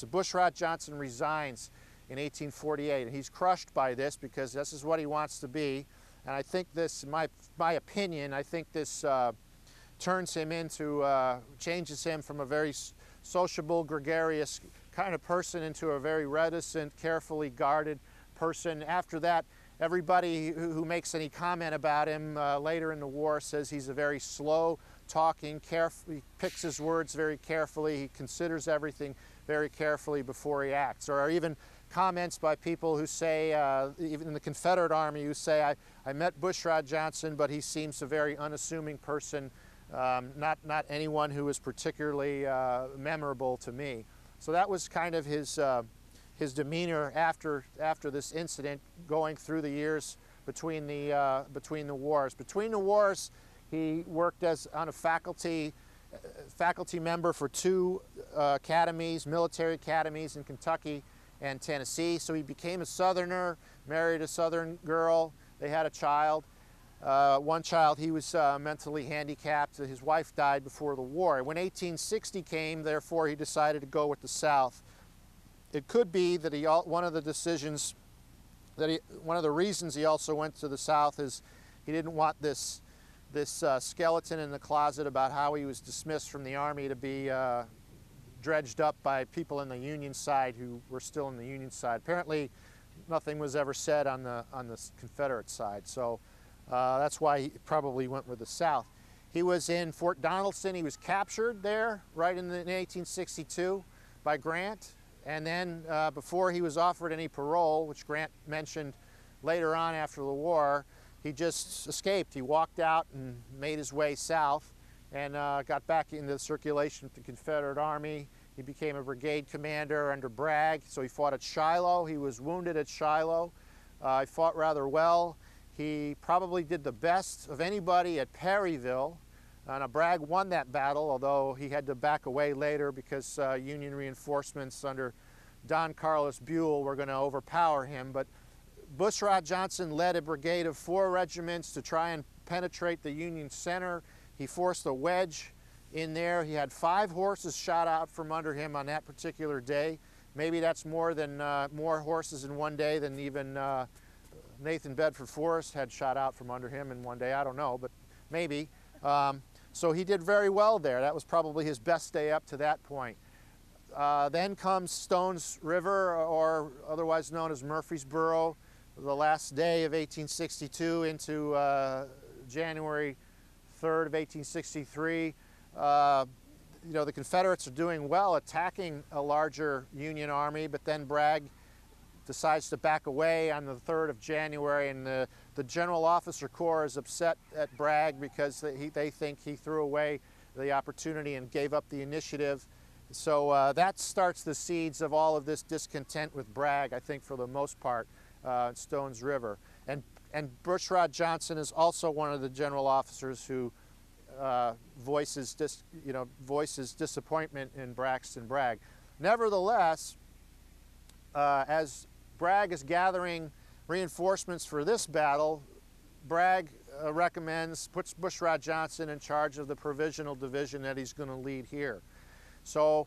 So Bushrod Johnson resigns in 1848, and he's crushed by this because this is what he wants to be. And I think this, my opinion, I think this turns him into, changes him from a very sociable, gregarious kind of person into a very reticent, carefully guarded person. After that, everybody who makes any comment about him later in the war says he's a very slow talking, he picks his words very carefully, he considers everything very carefully before he acts. Or even comments by people who say, even in the Confederate Army, who say, I met Bushrod Johnson, but he seems a very unassuming person, not anyone who was particularly memorable to me. So that was kind of his demeanor after this incident, going through the years between the wars. Between the wars, he worked on a faculty member for two academies, military academies in Kentucky and Tennessee. So he became a Southerner, married a Southern girl. They had a child. One child, he was mentally handicapped. His wife died before the war. When 1860 came, therefore, he decided to go with the South. It could be that one of the reasons he also went to the South is he didn't want this skeleton in the closet about how he was dismissed from the Army to be dredged up by people in the Union side who were still in the Union side. Apparently, nothing was ever said on the Confederate side, so that's why he probably went with the South. He was in Fort Donelson. He was captured there right in 1862 by Grant, and then before he was offered any parole, which Grant mentioned later on after the war, he just escaped. He walked out and made his way south and got back into the circulation of the Confederate Army. He became a brigade commander under Bragg, so he fought at Shiloh. He was wounded at Shiloh. He fought rather well. He probably did the best of anybody at Perryville. Bragg won that battle, although he had to back away later because Union reinforcements under Don Carlos Buell were going to overpower him. But Bushrod Johnson led a brigade of 4 regiments to try and penetrate the Union center. He forced a wedge in there. He had 5 horses shot out from under him on that particular day. Maybe that's more horses in one day than even Nathan Bedford Forrest had shot out from under him in one day. I don't know, but maybe. So he did very well there. That was probably his best day up to that point. Then comes Stone's River, or otherwise known as Murfreesboro, the last day of 1862 into January 3rd of 1863. You know, the Confederates are doing well, attacking a larger Union army, but then Bragg decides to back away on the 3rd of January, and the General Officer Corps is upset at Bragg because they think he threw away the opportunity and gave up the initiative. So that starts the seeds of all of this discontent with Bragg, I think, for the most part, at Stone's River. And Bushrod Johnson is also one of the general officers who voices disappointment in Braxton Bragg. Nevertheless, as Bragg is gathering reinforcements for this battle, Bragg puts Bushrod Johnson in charge of the provisional division that he's going to lead here. So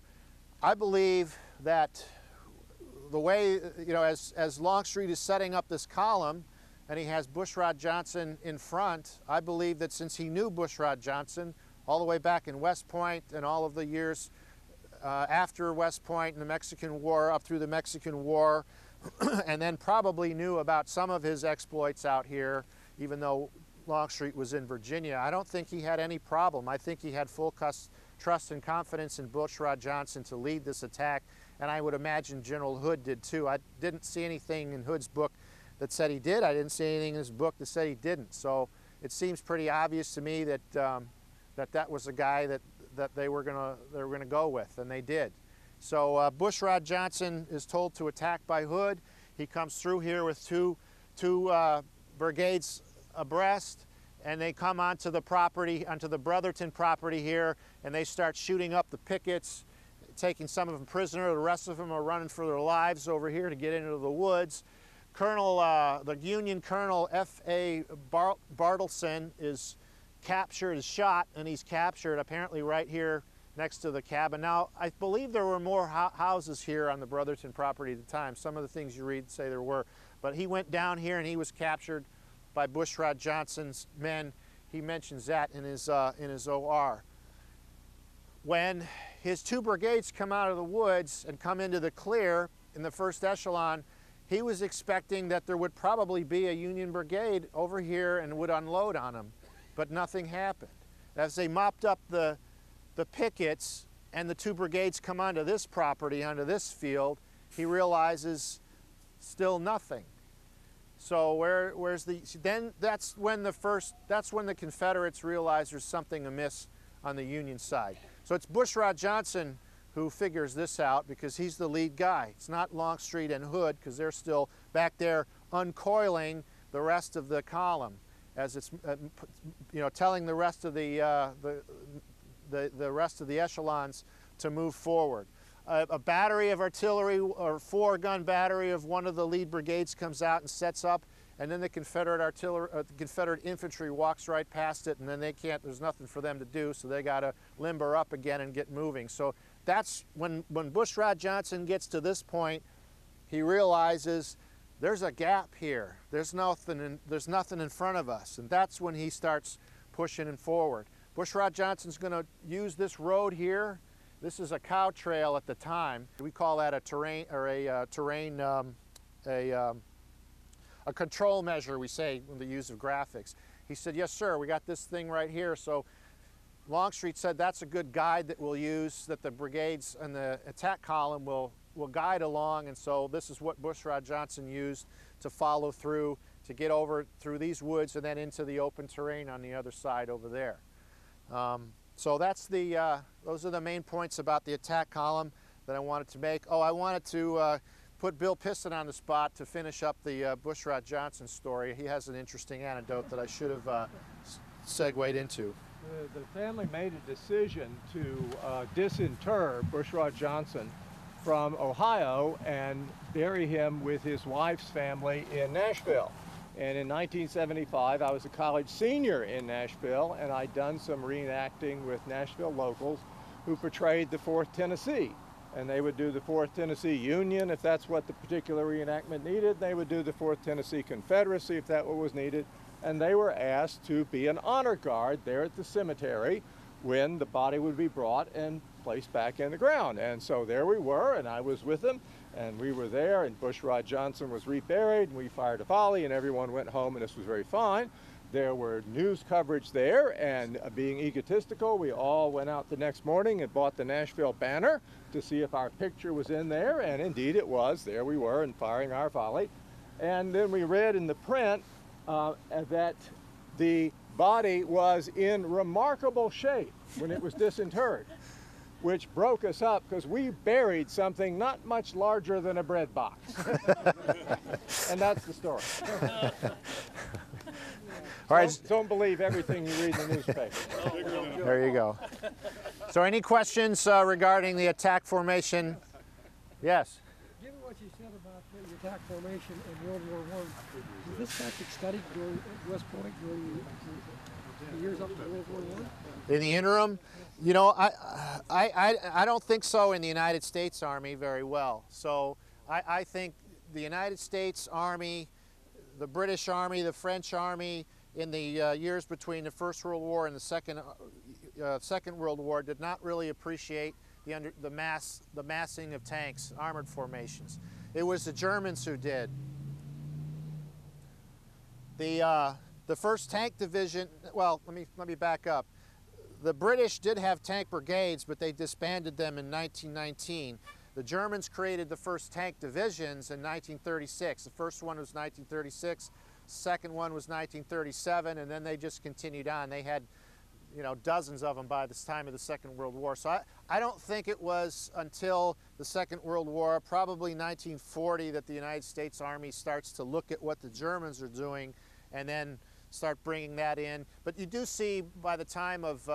I believe that the way, as Longstreet is setting up this column and he has Bushrod Johnson in front, I believe that since he knew Bushrod Johnson all the way back in West Point and all of the years after West Point and the Mexican War, up through the Mexican War, and then probably knew about some of his exploits out here, even though Longstreet was in Virginia, I don't think he had any problem. I think he had full trust and confidence in Bushrod Johnson to lead this attack, and I would imagine General Hood did too. I didn't see anything in Hood's book that said he did. I didn't see anything in his book that said he didn't. So it seems pretty obvious to me that that was a guy that they were gonna go with, and they did. So Bushrod Johnson is told to attack by Hood. He comes through here with two brigades abreast, and they come onto the property, onto the Brotherton property here, and they start shooting up the pickets, taking some of them prisoner. The rest of them are running for their lives over here to get into the woods. The Union Colonel F.A. Bartleson is shot, and he's captured apparently right here next to the cabin. Now, I believe there were more houses here on the Brotherton property at the time. Some of the things you read say there were. But he went down here and he was captured by Bushrod Johnson's men. He mentions that in his OR. When his 2 brigades come out of the woods and come into the clear in the first echelon, he was expecting that there would probably be a Union brigade over here and would unload on him, but nothing happened. As they mopped up the pickets and the 2 brigades come onto this property, onto this field, he realizes still nothing. So where's the, then that's when the Confederates realize there's something amiss on the Union side. So it's Bushrod Johnson who figures this out because he's the lead guy. It's not Longstreet and Hood because they're still back there uncoiling the rest of the column as it's, you know, telling the rest of the rest of the echelons to move forward. A battery of artillery or 4-gun battery of one of the lead brigades comes out and sets up, and then the Confederate Confederate infantry walks right past it, and then they can't, there's nothing for them to do, so they got to limber up again and get moving. So that's when Bushrod Johnson gets to this point, he realizes there's a gap here. There's nothing in front of us, and that's when he starts pushing it forward. Bushrod Johnson's going to use this road here. This is a cow trail at the time. We call that a terrain, or a control measure, we say, with the use of graphics. He said, yes, sir, we got this thing right here. So Longstreet said that's a good guide that we'll use, that the brigades and the attack column will guide along. And so this is what Bushrod Johnson used to follow through, to get over through these woods and then into the open terrain on the other side over there. So that's those are the main points about the attack column that I wanted to make. Oh, I wanted to put Bill Piston on the spot to finish up the Bushrod Johnson story. He has an interesting anecdote that I should have segued into. The family made a decision to disinter Bushrod Johnson from Ohio and bury him with his wife's family in Nashville. And in 1975, I was a college senior in Nashville, and I'd done some reenacting with Nashville locals who portrayed the 4th Tennessee. And they would do the 4th Tennessee Union if that's what the particular reenactment needed. They would do the 4th Tennessee Confederacy if that what was needed. And they were asked to be an honor guard there at the cemetery when the body would be brought and placed back in the ground. And so there we were, and I was with them. And we were there, and Bushrod Johnson was reburied, and we fired a volley, and everyone went home, and this was very fine. There were news coverage there, and being egotistical, we all went out the next morning and bought the Nashville Banner to see if our picture was in there, and indeed it was. There we were, and firing our volley. And then we read in the print that the body was in remarkable shape when it was disinterred, which broke us up because we buried something not much larger than a bread box. And that's the story. All right. Don't believe everything you read in the newspaper. There you go. So any questions regarding the attack formation? Yes? Given what you said about the attack formation in World War I, was this tactic studied during West Point during the years up to World War I? In the interim? You know, I don't think so in the United States Army very well. So I think the United States Army, the British Army, the French Army in the years between the First World War and the Second World War did not really appreciate the massing of tanks, armored formations. It was the Germans who did. The first tank division, well, let me back up. The British did have tank brigades, but they disbanded them in 1919. The Germans created the first tank divisions in 1936. The first one was 1936, second one was 1937, and then they just continued on. They had, you know, dozens of them by the time of the Second World War. So I don't think it was until the Second World War, probably 1940, that the United States Army starts to look at what the Germans are doing and then start bringing that in. But you do see by the time of,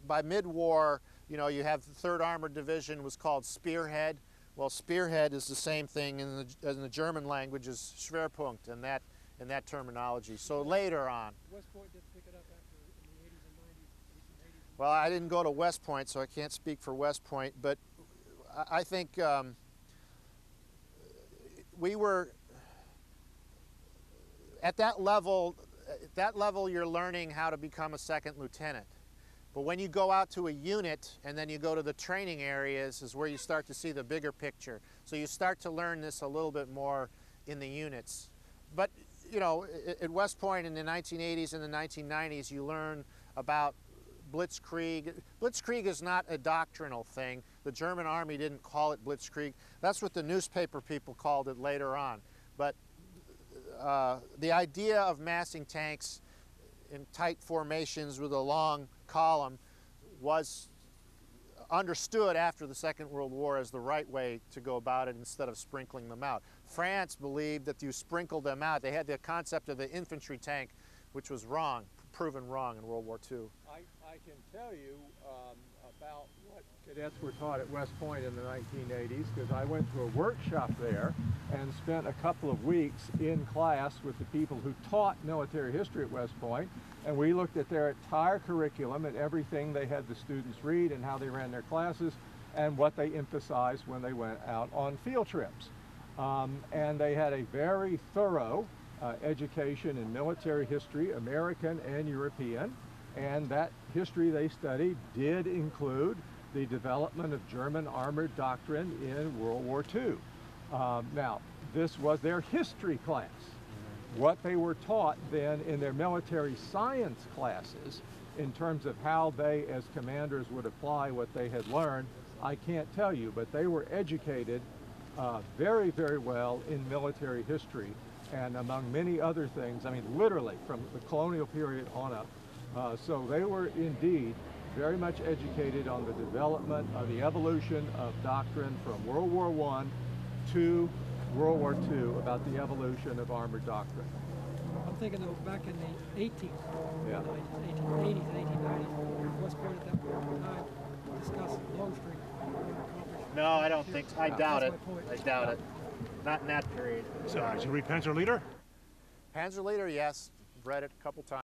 by mid-war, you know, you have the 3rd Armored Division was called Spearhead. Well, Spearhead is the same thing in the German language as Schwerpunkt in that terminology. So later on. West Point did pick it up after in the 80s and 90s, Well, I didn't go to West Point, so I can't speak for West Point, but I think we were at that level. At that level, you're learning how to become a second lieutenant. But when you go out to a unit and then you go to the training areas is where you start to see the bigger picture. So you start to learn this a little bit more in the units. But, you know, at West Point in the 1980s and the 1990s, you learn about Blitzkrieg. Blitzkrieg is not a doctrinal thing. The German army didn't call it Blitzkrieg. That's what the newspaper people called it later on. But the idea of massing tanks in tight formations with a long column was understood after the Second World War as the right way to go about it instead of sprinkling them out. France believed that you sprinkled them out. They had the concept of the infantry tank, which was wrong, proven wrong in World War II. I can tell you about what cadets were taught at West Point in the 1980s, because I went to a workshop there and spent a couple of weeks in class with the people who taught military history at West Point, and we looked at their entire curriculum and everything they had the students read and how they ran their classes and what they emphasized when they went out on field trips. And they had a very thorough education in military history, American and European, and that history they studied did include the development of German armored doctrine in World War II. Now, this was their history class. What they were taught then in their military science classes in terms of how they as commanders would apply what they had learned, I can't tell you, but they were educated very, very well in military history, and among many other things, I mean literally from the colonial period on up. So they were indeed very much educated on the development of the evolution of doctrine from World War I to World War II about the evolution of armored doctrine. I'm thinking of back in the 1880s, Yeah. 1890s, West Point at that point in time discussed Longstreet. No, I don't think so. I doubt it. That's my point. I doubt it. Not in that period. So, did you read Panzer Leader? Panzer Leader, yes. Read it a couple times.